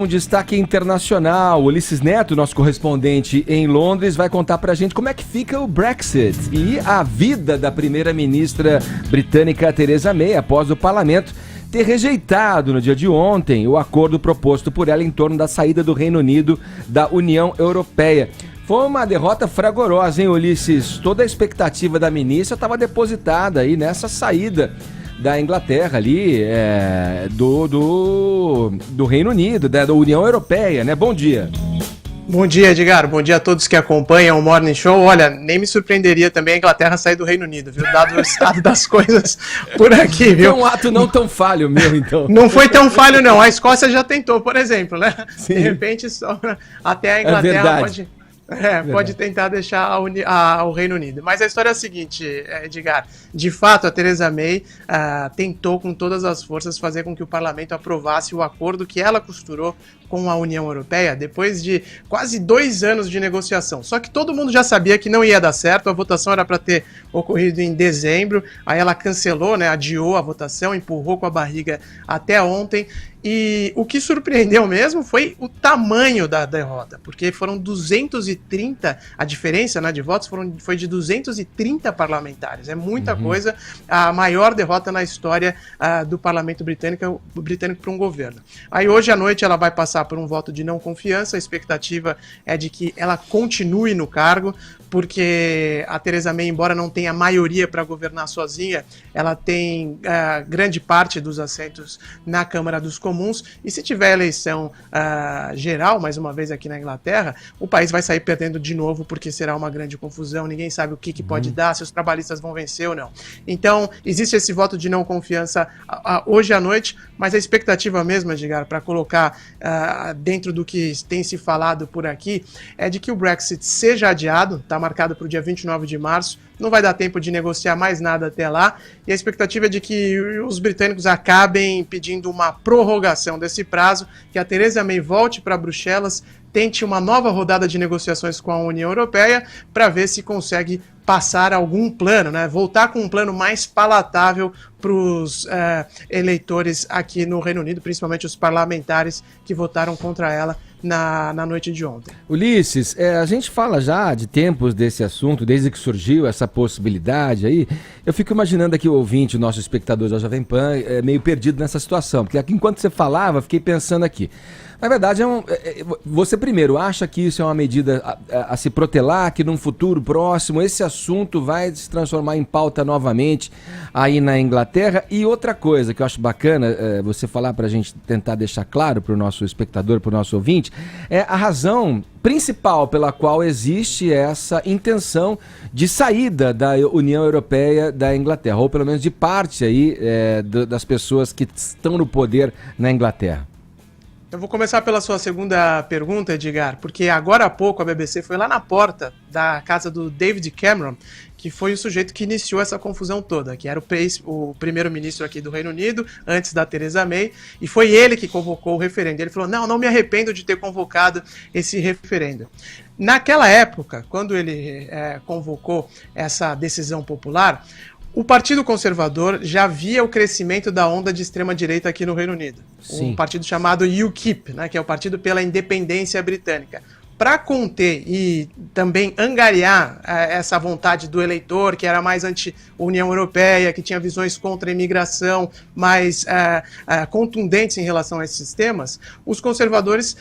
Um destaque internacional. Ulisses Neto, nosso correspondente em Londres, vai contar pra gente como é que fica o Brexit e a vida da primeira-ministra britânica Theresa May após o parlamento ter rejeitado no dia de ontem o acordo proposto por ela em torno da saída do Reino Unido da União Europeia. Foi uma derrota fragorosa, hein, Ulisses? Toda a expectativa da ministra estava depositada aí nessa saída da Inglaterra ali, do Reino Unido, da União Europeia, né? Bom dia. Bom dia, Edgar. Bom dia a todos que acompanham o Morning Show. Olha, nem me surpreenderia também a Inglaterra sair do Reino Unido, viu? Dado o estado das coisas por aqui, viu? Foi um ato não tão falho meu, então. Não foi tão falho, não. A Escócia já tentou, por exemplo, né? Sim. De repente, só até a Inglaterra pode tentar deixar o Reino Unido. Mas a história é a seguinte, Edgar. De fato, a Theresa May tentou com todas as forças fazer com que o parlamento aprovasse o acordo que ela costurou com a União Europeia depois de quase 2 anos de negociação. Só que todo mundo já sabia que não ia dar certo, a votação era para ter ocorrido em dezembro, aí ela cancelou, né, adiou a votação, empurrou com a barriga até ontem. E o que surpreendeu mesmo foi o tamanho da derrota, porque foram 230, a diferença, né, de votos foi de 230 parlamentares, é muita coisa, a maior derrota na história do parlamento britânico para um governo. Aí hoje à noite ela vai passar por um voto de não confiança, a expectativa é de que ela continue no cargo, porque a Theresa May, embora não tenha maioria para governar sozinha, ela tem grande parte dos assentos na Câmara dos Comuns, e se tiver eleição geral, mais uma vez aqui na Inglaterra, o país vai sair perdendo de novo, porque será uma grande confusão, ninguém sabe o que pode dar, se os trabalhistas vão vencer ou não. Então, existe esse voto de não confiança hoje à noite, mas a expectativa mesmo, Edgar, para colocar dentro do que tem se falado por aqui, é de que o Brexit seja adiado, tá marcado para o dia 29 de março, não vai dar tempo de negociar mais nada até lá, e a expectativa é de que os britânicos acabem pedindo uma prorrogação desse prazo, que a Theresa May volte para Bruxelas, tente uma nova rodada de negociações com a União Europeia para ver se consegue passar algum plano, né? Voltar com um plano mais palatável para os eleitores aqui no Reino Unido, principalmente os parlamentares que votaram contra ela na noite de ontem. Ulisses, a gente fala já de tempos desse assunto, desde que surgiu essa possibilidade aí. Eu fico imaginando aqui o ouvinte, o nosso espectador da Jovem Pan, meio perdido nessa situação, porque aqui, enquanto você falava, eu fiquei pensando aqui. Na verdade, você primeiro acha que isso é uma medida a se protelar, que num futuro próximo esse assunto vai se transformar em pauta novamente aí na Inglaterra? E outra coisa que eu acho bacana você falar para a gente tentar deixar claro para o nosso espectador, para o nosso ouvinte, é a razão principal pela qual existe essa intenção de saída da União Europeia da Inglaterra, ou pelo menos de parte aí das pessoas que estão no poder na Inglaterra. Eu vou começar pela sua segunda pergunta, Edgar, porque agora há pouco a BBC foi lá na porta da casa do David Cameron, que foi o sujeito que iniciou essa confusão toda, que era o primeiro-ministro aqui do Reino Unido, antes da Theresa May, e foi ele que convocou o referendo. Ele falou, não me arrependo de ter convocado esse referendo. Naquela época, quando ele convocou essa decisão popular, o Partido Conservador já via o crescimento da onda de extrema-direita aqui no Reino Unido. Sim. Um partido chamado UKIP, né, que é o Partido pela Independência Britânica. Para conter e também angariar essa vontade do eleitor, que era mais anti-União Europeia, que tinha visões contra a imigração mais contundentes em relação a esses temas, os conservadores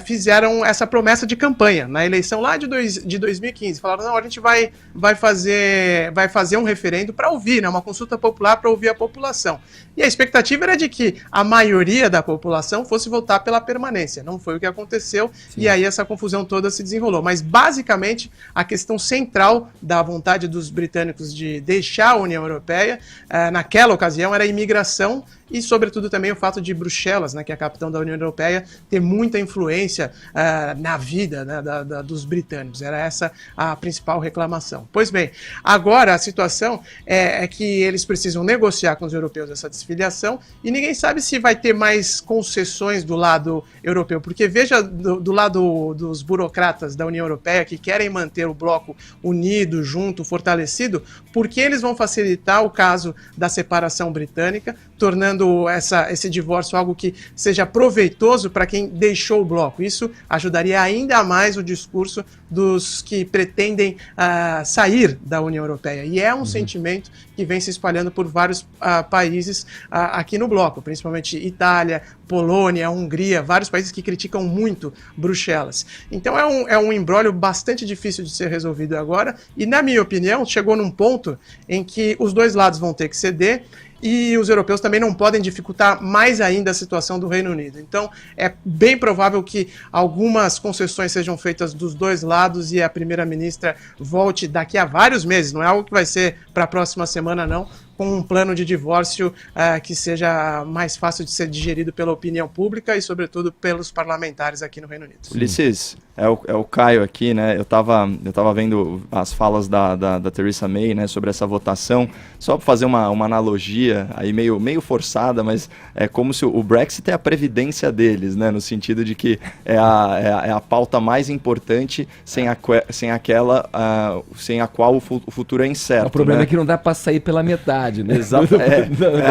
fizeram essa promessa de campanha na eleição lá de 2015. Falaram, não, a gente vai fazer um referendo para ouvir, né, uma consulta popular para ouvir a população. E a expectativa era de que a maioria da população fosse votar pela permanência. Não foi o que aconteceu. Sim. E aí essa confusão toda se desenrolou. Mas, basicamente, a questão central da vontade dos britânicos de deixar a União Europeia, naquela ocasião, era a imigração e, sobretudo, também o fato de Bruxelas, né, que é a capital da União Europeia, ter muita influência na vida, né, dos britânicos. Era essa a principal reclamação. Pois bem, agora a situação é que eles precisam negociar com os europeus essa desfiliação e ninguém sabe se vai ter mais concessões do lado europeu, porque veja do lado dos burocratas da União Europeia que querem manter o bloco unido, junto, fortalecido, porque eles vão facilitar o caso da separação britânica, tornando esse divórcio algo que seja proveitoso para quem deixou o bloco. Isso ajudaria ainda mais o discurso dos que pretendem sair da União Europeia. E é um sentimento que vem se espalhando por vários países aqui no bloco, principalmente Itália, Polônia, Hungria, vários países que criticam muito Bruxelas. Então é um imbróglio bastante difícil de ser resolvido agora, e na minha opinião chegou num ponto em que os dois lados vão ter que ceder, e os europeus também não podem dificultar mais ainda a situação do Reino Unido. Então, é bem provável que algumas concessões sejam feitas dos dois lados e a primeira-ministra volte daqui a vários meses, não é algo que vai ser para a próxima semana, não, com um plano de divórcio que seja mais fácil de ser digerido pela opinião pública e, sobretudo, pelos parlamentares aqui no Reino Unido. Ulisses, é o Caio aqui, né? Eu tava vendo as falas da Theresa May, né, sobre essa votação, só para fazer uma analogia aí meio forçada, mas é como se o Brexit é a previdência deles, né, no sentido de que é a pauta mais importante sem a qual o futuro é incerto. O problema, né? É que não dá para sair pela metade. Né? Exato,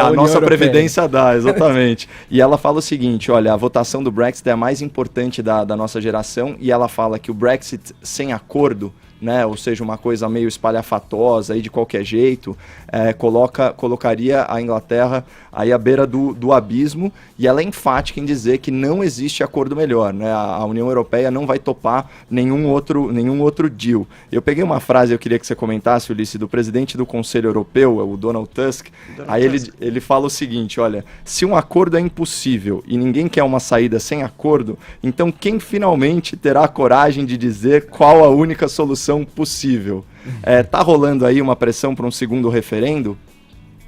a nossa Previdência dá, exatamente. E ela fala o seguinte, olha, a votação do Brexit é a mais importante da nossa geração, e ela fala que o Brexit sem acordo, né, ou seja, uma coisa meio espalhafatosa aí de qualquer jeito, colocaria a Inglaterra aí à beira do abismo, e ela é enfática em dizer que não existe acordo melhor, né? A União Europeia não vai topar nenhum outro deal. Eu peguei uma frase, eu queria que você comentasse, Ulisses, do presidente do Conselho Europeu, o Donald Tusk. Ele fala o seguinte, olha, se um acordo é impossível e ninguém quer uma saída sem acordo, então quem finalmente terá a coragem de dizer qual a única solução possível? Tá rolando aí uma pressão para um segundo referendo?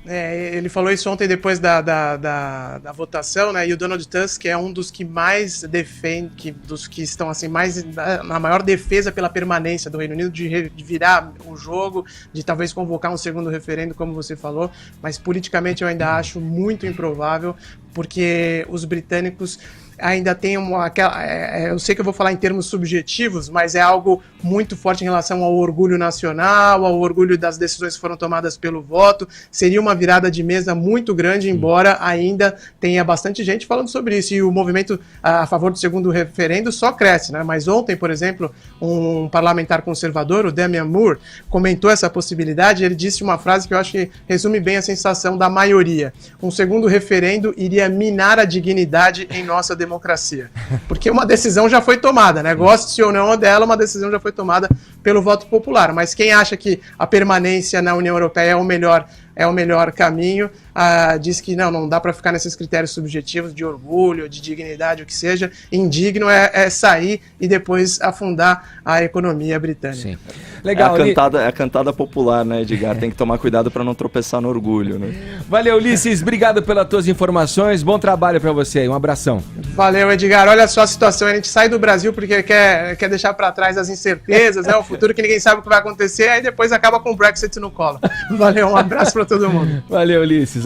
Ele falou isso ontem depois da votação, né? E o Donald Tusk é um dos que mais defende, dos que estão assim mais na maior defesa pela permanência do Reino Unido, de virar o jogo, de talvez convocar um segundo referendo, como você falou, mas politicamente eu ainda acho muito improvável, porque os britânicos ainda tem eu sei que eu vou falar em termos subjetivos, mas é algo muito forte em relação ao orgulho nacional, ao orgulho das decisões que foram tomadas pelo voto. Seria uma virada de mesa muito grande, embora ainda tenha bastante gente falando sobre isso, e o movimento a favor do segundo referendo só cresce, né? Mas ontem, por exemplo, um parlamentar conservador, o Damian Moore, comentou essa possibilidade. Ele disse uma frase que eu acho que resume bem a sensação da maioria: um segundo referendo iria minar a dignidade em nossa democracia. Porque uma decisão já foi tomada, né? Goste ou não dela, uma decisão já foi tomada pelo voto popular. Mas quem acha que a permanência na União Europeia é o melhor caminho, diz que não dá para ficar nesses critérios subjetivos de orgulho, de dignidade, o que seja. Indigno é sair e depois afundar a economia britânica. Sim. Legal, é a cantada popular, né, Edgar? Tem que tomar cuidado para não tropeçar no orgulho, né? Valeu, Ulisses. Obrigado pelas tuas informações. Bom trabalho para você aí. Um abração. Valeu, Edgar. Olha só a situação. A gente sai do Brasil porque quer deixar para trás as incertezas, né? O futuro que ninguém sabe o que vai acontecer, aí depois acaba com o Brexit no colo. Valeu, um abraço para todo mundo. Valeu, Ulisses.